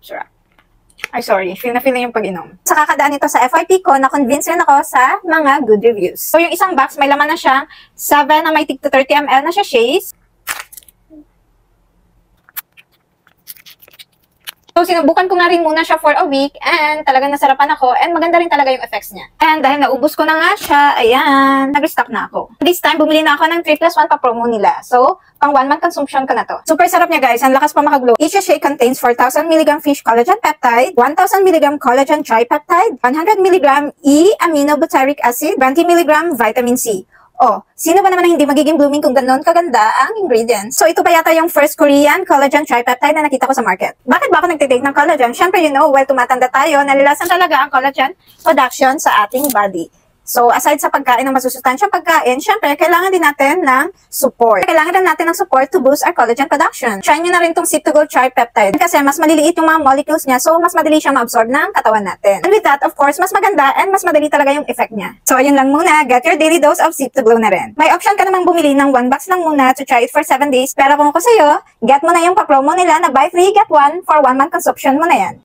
Sarap. Ay, sorry. Feel na yung pag-inom. Sa kakadaan nito sa FYP ko, na-convince rin ako sa mga good reviews. So, yung isang box, may laman na siyang 7 na may tig to 30 ml na siya shays. So, sinubukan ko nga rin muna siya for a week and talagang nasarapan ako and maganda rin talaga yung effects niya. And dahil naubos ko na nga siya, ayan, nag-restock na ako. This time, bumili na ako ng 3+1 pa-promo nila. So, pang 1 month consumption ko na to. Super sarap niya guys, ang lakas pa makaglow. Each shake contains 4,000 mg fish collagen peptide, 1,000 mg collagen tripeptide, 100 mg E-aminobutyric acid, 20 mg vitamin C. Oh, sino ba naman ang hindi magiging blooming kung gano'n kaganda ang ingredients? So, ito pa yata yung first Korean collagen tripeptide na nakita ko sa market. Bakit ba ako nagtitake ng collagen? Siyempre, you know, well, tumatanda tayo, nalilasan talaga ang collagen production sa ating body. So, aside sa pagkain ng masusustansyang pagkain, syempre, kailangan din natin ng support. Kailangan din natin ng support to boost our collagen production. Try nyo na rin itong Sip2Go Tripeptide kasi mas maliliit yung mga molecules niya, so mas madali siyang ma-absorb ng katawan natin. And with that, of course, mas maganda and mas madali talaga yung effect niya. So, ayun lang muna. Get your daily dose of Sip2Go na rin. May option ka namang bumili ng 1 box lang muna to try it for 7 days. Pero kung ako sa'yo, get mo na yung pa-promo nila na buy 3, get 1 for 1 month consumption mo na yan.